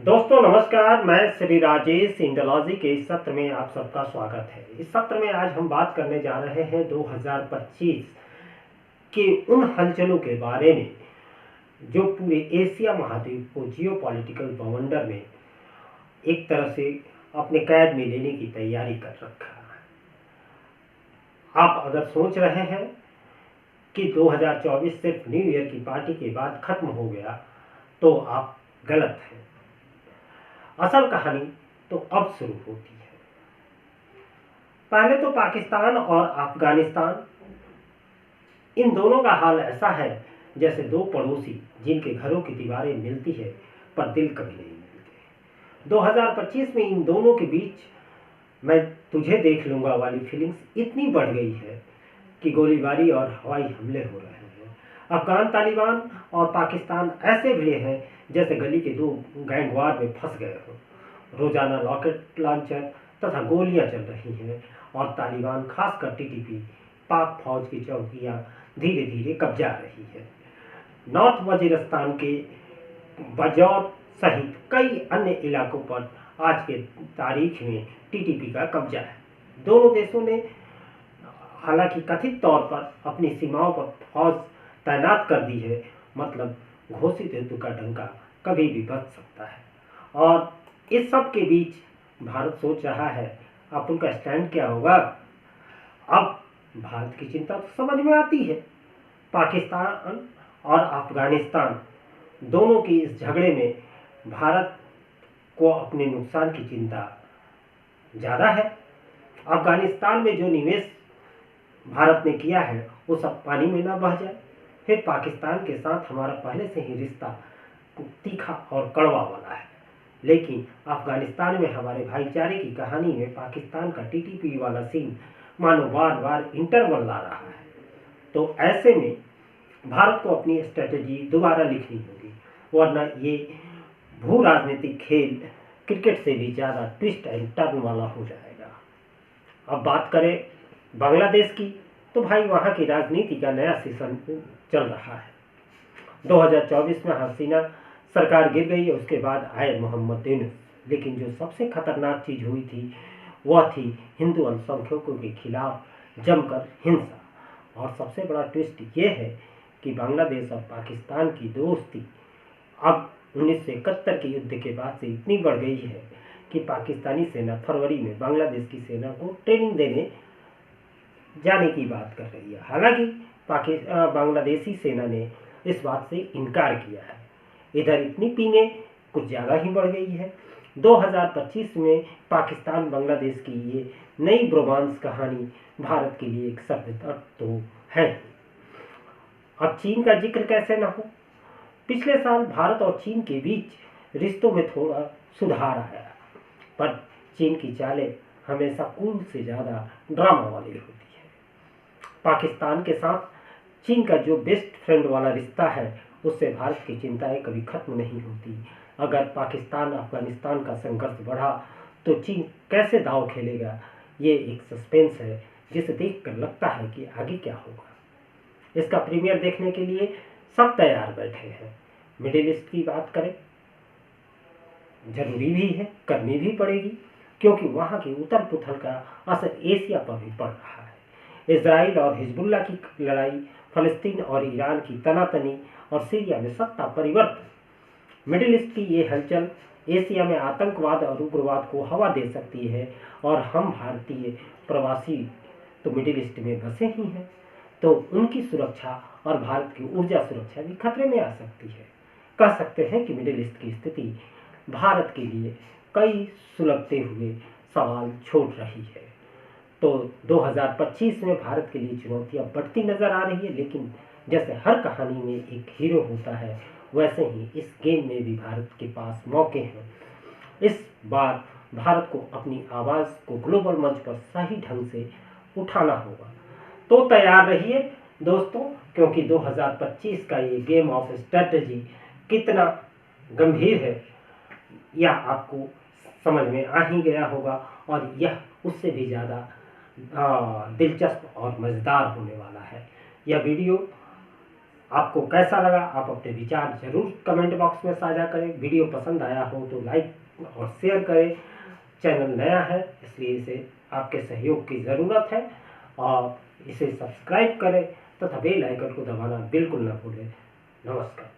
दोस्तों नमस्कार, मैं श्री राजेश इंडोलॉजी के इस सत्र में आप सबका स्वागत है। इस सत्र में आज हम बात करने जा रहे हैं 2025 के उन हलचलों के बारे में जो पूरे एशिया महाद्वीप को जियोपॉलिटिकल बवंडर में एक तरह से अपने कैद में लेने की तैयारी कर रखा है। आप अगर सोच रहे हैं कि 2024 सिर्फ न्यू ईयर की पार्टी के बाद खत्म हो गया तो आप गलत हैं। असल कहानी तो अब शुरू होती है। पहले तो पाकिस्तान और अफगानिस्तान, इन दोनों का हाल ऐसा है जैसे दो पड़ोसी जिनके घरों की दीवारें मिलती है पर दिल कभी नहीं मिलते। 2025 में इन दोनों के बीच मैं तुझे देख लूंगा वाली फीलिंग्स इतनी बढ़ गई है कि गोलीबारी और हवाई हमले हो रहे हैं। अफगान तालिबान और पाकिस्तान ऐसे भिड़े हैं जैसे गली के दो गैंगवार में फंस गए हों। रोजाना रॉकेट लॉन्चर तथा गोलियां चल रही हैं और तालिबान खासकर टीटीपी पाक फौज की चौकियां धीरे धीरे कब्जा रही है। नॉर्थ वजीरिस्तान के बजौर सहित कई अन्य इलाकों पर आज के तारीख में टीटीपी का कब्जा है। दोनों देशों ने हालांकि कथित तौर पर अपनी सीमाओं पर फौज तैनात कर दी है, मतलब घोषित युद्ध का डंका कभी भी बज सकता है। और इस सब के बीच भारत सोच रहा है अब उनका स्टैंड क्या होगा। अब भारत की चिंता तो समझ में आती है। पाकिस्तान और अफगानिस्तान दोनों की इस झगड़े में भारत को अपने नुकसान की चिंता ज़्यादा है। अफगानिस्तान में जो निवेश भारत ने किया है वो सब पानी में ना बह जाए। फिर पाकिस्तान के साथ हमारा पहले से ही रिश्ता तीखा और कड़वा वाला है, लेकिन अफगानिस्तान में हमारे भाईचारे की कहानी में पाकिस्तान का टीटीपी वाला सीन मानो बार बार इंटरवल ला रहा है। तो ऐसे में भारत को अपनी स्ट्रेटजी दोबारा लिखनी होगी, वरना ये भू राजनीतिक खेल क्रिकेट से भी ज़्यादा ट्विस्ट एंड टर्न वाला हो जाएगा। अब बात करें बांग्लादेश की, तो भाई वहाँ की राजनीति का नया सीजन चल रहा है। 2024 में हसीना सरकार गिर गई, उसके बाद आए मोहम्मद यूनुस। लेकिन जो सबसे खतरनाक चीज़ हुई थी वह थी हिंदू अल्पसंख्यकों के खिलाफ जमकर हिंसा। और सबसे बड़ा ट्विस्ट ये है कि बांग्लादेश और पाकिस्तान की दोस्ती अब 1971 के युद्ध के बाद से इतनी बढ़ गई है कि पाकिस्तानी सेना फरवरी में बांग्लादेश की सेना को ट्रेनिंग देने जाने की बात कर रही है। हालांकि बांग्लादेशी सेना ने इस बात से इनकार किया है। इधर इतनी पींगे कुछ ज़्यादा ही बढ़ गई है। 2025 में पाकिस्तान बांग्लादेश की ये नई ब्रोमांस कहानी भारत के लिए एक शब्द तो है। अब चीन का जिक्र कैसे ना हो। पिछले साल भारत और चीन के बीच रिश्तों में थोड़ा सुधार आया, पर चीन की चालें हमेशा कूल से ज़्यादा ड्रामा वाली होती है। पाकिस्तान के साथ चीन का जो बेस्ट फ्रेंड वाला रिश्ता है उससे भारत की चिंताएं कभी खत्म नहीं होती। अगर पाकिस्तान अफगानिस्तान का संघर्ष बढ़ा तो चीन कैसे दांव खेलेगा, ये एक सस्पेंस है जिसे देखकर लगता है कि आगे क्या होगा। इसका प्रीमियर देखने के लिए सब तैयार बैठे हैं। मिडिल ईस्ट की बात करें, जरूरी भी है, करनी भी पड़ेगी, क्योंकि वहाँ की उथल पुथल का असर एशिया पर भी पड़ रहा है। इजराइल और हिजबुल्लाह की लड़ाई, फलस्तीन और ईरान की तनातनी और सीरिया में सत्ता परिवर्तन। मिडिल ईस्ट की ये हलचल एशिया में आतंकवाद और उग्रवाद को हवा दे सकती है, और हम भारतीय प्रवासी तो मिडिल ईस्ट में बसे ही हैं, तो उनकी सुरक्षा और भारत की ऊर्जा सुरक्षा भी खतरे में आ सकती है। कह सकते हैं कि मिडिल ईस्ट की स्थिति भारत के लिए कई सुलगते हुए सवाल छोड़ रही है। तो 2025 में भारत के लिए चुनौतियां बढ़ती नजर आ रही है, लेकिन जैसे हर कहानी में एक हीरो होता है, वैसे ही इस गेम में भी भारत के पास मौके हैं। इस बार भारत को अपनी आवाज़ को ग्लोबल मंच पर सही ढंग से उठाना होगा। तो तैयार रहिए दोस्तों, क्योंकि 2025 का ये गेम ऑफ स्ट्रेटजी कितना गंभीर है यह आपको समझ में आ ही गया होगा, और यह उससे भी ज़्यादा दिलचस्प और मज़ेदार होने वाला है। यह वीडियो आपको कैसा लगा आप अपने विचार जरूर कमेंट बॉक्स में साझा करें। वीडियो पसंद आया हो तो लाइक और शेयर करें। चैनल नया है इसलिए इसे आपके सहयोग की ज़रूरत है और इसे सब्सक्राइब करें तथा बेल आइकन को दबाना बिल्कुल न भूलें। नमस्कार।